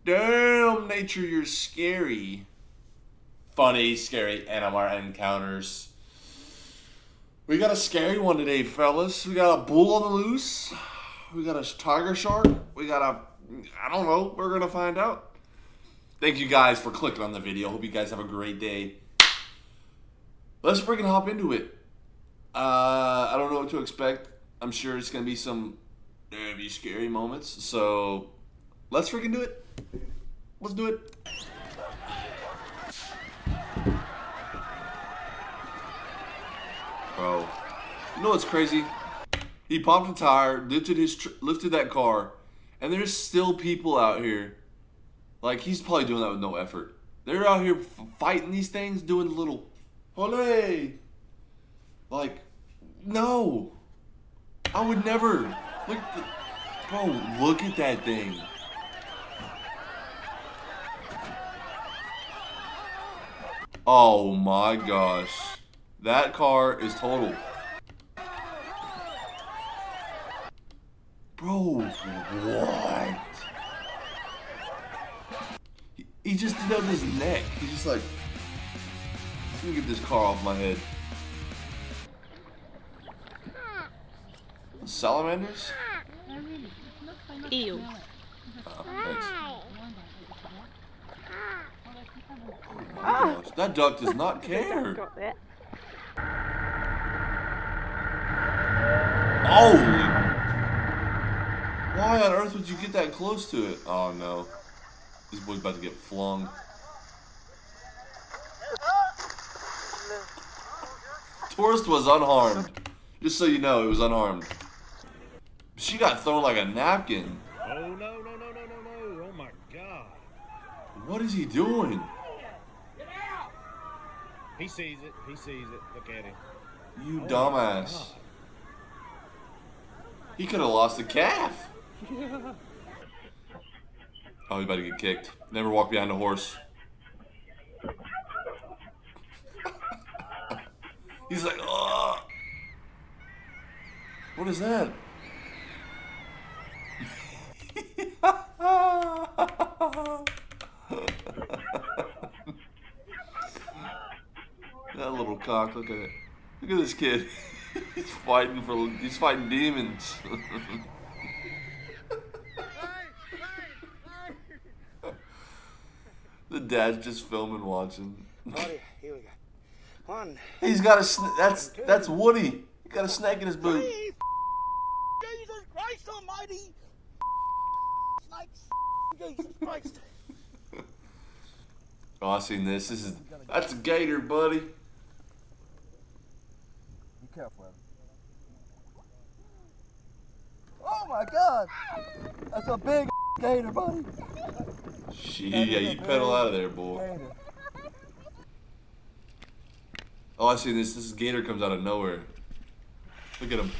Damn, nature, you're scary. Funny, scary animal encounters. We got a scary one today, fellas. We got a bull on the loose. We got a tiger shark. We got I don't know. We're going to find out. Thank you guys for clicking on the video. Hope you guys have a great day. Let's freaking hop into it. I don't know what to expect. I'm sure it's going to be some very scary moments. So let's freaking do it. Let's do it. Bro, you know what's crazy? He popped a tire, lifted that car, and there's still people out here. Like, he's probably doing that with no effort. They're out here fighting these things, doing the little, ole. Like, no. I would never. Bro, look at that thing. Oh my gosh. That car is total. Bro, what? He just did that with his neck. He's just like, let me get this car off my head. Salamanders? Ew. Oh, thanks. Oh my gosh, that duck does not care. Holy! Why on earth would you get that close to it? Oh no. This boy's about to get flung. Tourist was unharmed. Just so you know, it was unharmed. She got thrown like a napkin. Oh, no, no, no, no, no, no. Oh, my God. What is he doing? Get out! He sees it. He sees it. Look at him. You dumbass. He could have lost a calf. Oh, he's about to get kicked. Never walk behind a horse. He's like, oh. What is that? That little cock, look at it. Look at this kid. He's fighting demons. The dad's just filming, watching. Buddy, here we go. One. He's got a that's Woody. He got a snake in his boot. Jesus Christ Almighty! Snakes! Jesus Christ! Oh, I seen this. That's a gator, buddy. Be careful, Evan. Oh my God! That's a big gator, buddy. Shit, yeah, you pedal out of there, boy. Gator. Oh, I see this. This gator comes out of nowhere. Look at him.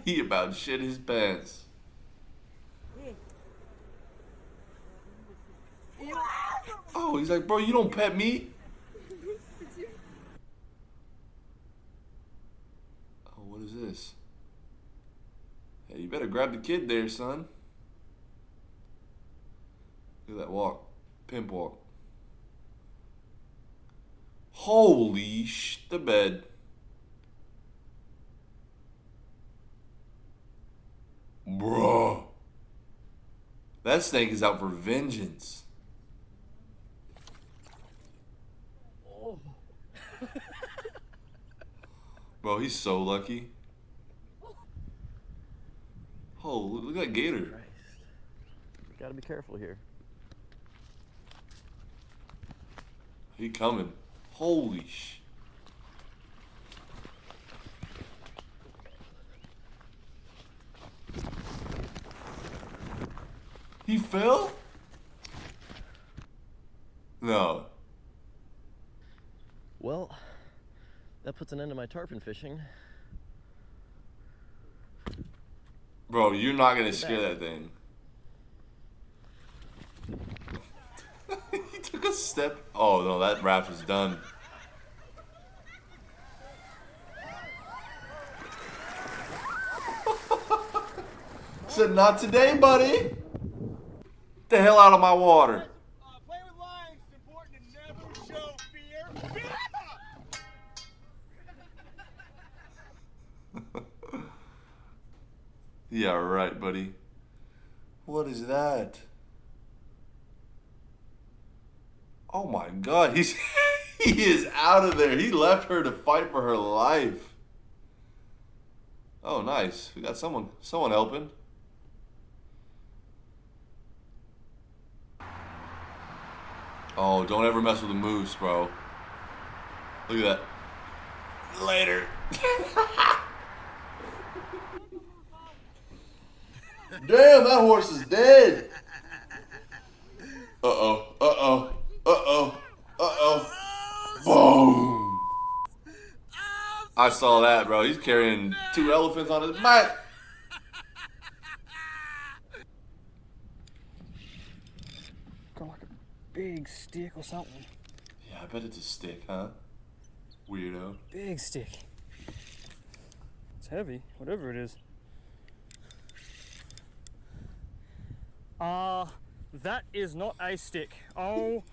He about shit his pants. Oh, he's like, bro, you don't pet me. Oh, what is this? Hey, you better grab the kid there, son. Look at that walk. Pimp walk. Holy the bed. Bruh. That snake is out for vengeance. Oh. Bro, he's so lucky. Oh, look at that gator. Christ. We gotta be careful here. He coming. Holy sh. He fell? No. Well, that puts an end to my tarpon fishing. Bro, you're not gonna scare that thing. He took a step. Oh no, that raft is done. Said not today, buddy. The hell out of my water. Play with lions. It's important to never show fear. Yeah, right, buddy. What is that? Oh my God, he is out of there. He left her to fight for her life. Oh, nice. We got someone helping. Oh, don't ever mess with a moose, bro. Look at that. Later. Damn, that horse is dead. Uh-oh, uh-oh, uh-oh, uh-oh. Boom. I saw that, bro. He's carrying 2 elephants on his back. Got like a big stick or something. Yeah, I bet it's a stick, huh? Weirdo. Big stick. It's heavy, whatever it is. That is not a stick. Oh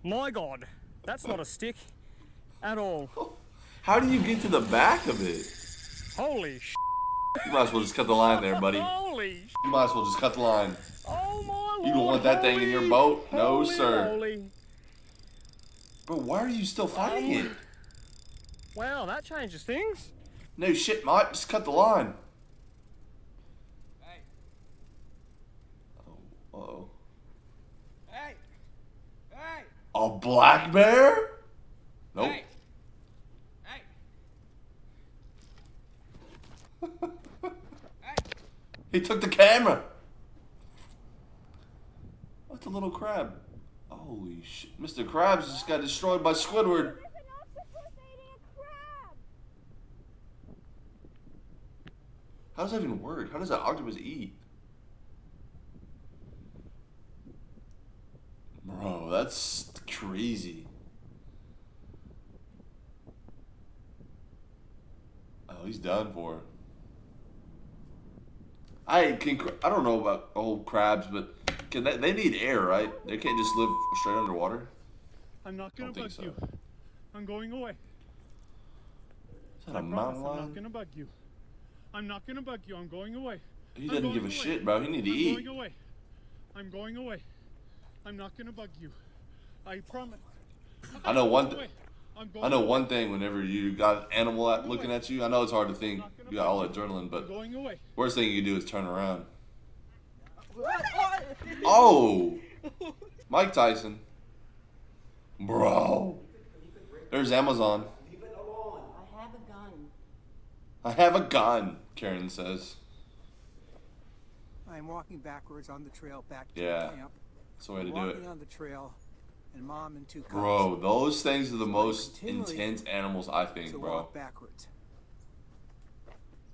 my God. That's not a stick at all. How do you get to the back of it? Holy sh! You might as well just cut the line there, buddy. Holy sh! You might as well just cut the line. Oh my Lord. You don't want that thing in your boat? No, Holy sir. moly. Bro, why are you still fighting it? Wow, that changes things. No shit, Mike. Just cut the line. Hey, Oh, uh-oh. hey, hey, A black bear? Nope. hey, hey, hey. He took the camera. What's a little crab? Holy shit. Mr. Krabs just got destroyed by Squidward. How does that even work? How does that octopus eat? Bro, that's crazy. Oh, he's done for. I don't know about old crabs, but they need air, right? They can't just live straight underwater. I'm not gonna Don't think bug so. you. I'm going away. Is that a I promise mountain I'm lion? not gonna bug you. I'm not gonna bug you. I'm going away. He doesn't give a shit, bro. He need to I'm eat. going away. I'm going away. I'm not gonna bug you. I promise. I know one. I'm going I know away. one thing. Whenever you got an animal looking at you, I know it's hard to think. You got all that adrenaline, I'm but going away. worst thing you can do is turn around. Oh, Mike Tyson, bro. There's Amazon. I have a gun. I have a gun, Karen says. I'm walking backwards on the trail back to Yeah, the camp. that's the way to do Walking it. on the trail, and Mom and 2 cubs. Bro, those things are the So I most continually intense animals, I think, to bro. walk backwards.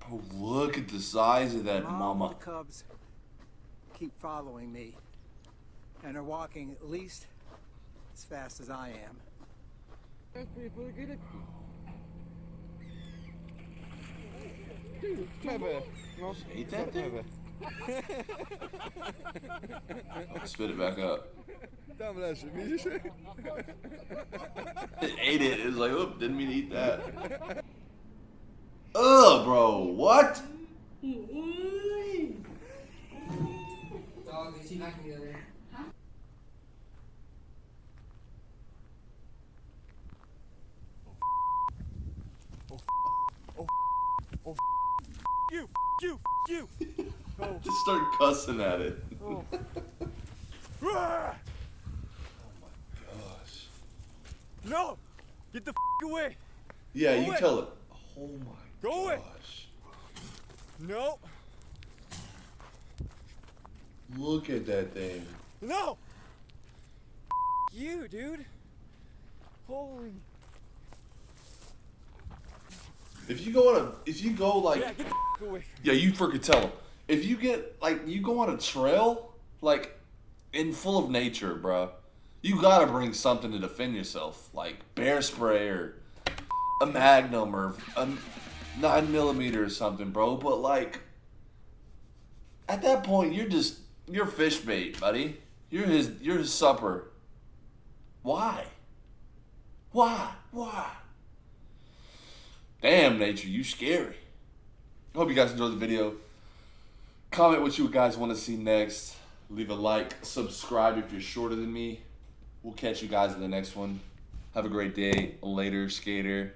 Bro, look at the size of that Mom mama. and the cubs keep following me, and are walking at least as fast as I am. Eat that thing? Oh, spit it back up. It ate it. It was like, oop, didn't mean to eat that. Ugh, bro, what? You. Just start cussing at it. Oh. Gosh. No! Get the away! Yeah, Go you away. tell it. Oh my Go away. gosh. No! Look at that thing. No! You, dude. Holy. If you go like, Yeah, get the away. yeah, you freaking tell him. If you get like, you go on a trail like in full of nature, bro. You gotta bring something to defend yourself, like bear spray or a Magnum or a 9mm or something, bro. But like, at that point, you're You're fish bait, buddy. You're his supper. Why? Why? Damn, Nature, you scary. I hope you guys enjoyed the video. Comment what you guys want to see next. Leave a like, subscribe if you're shorter than me. We'll catch you guys in the next one. Have a great day. Later, skater.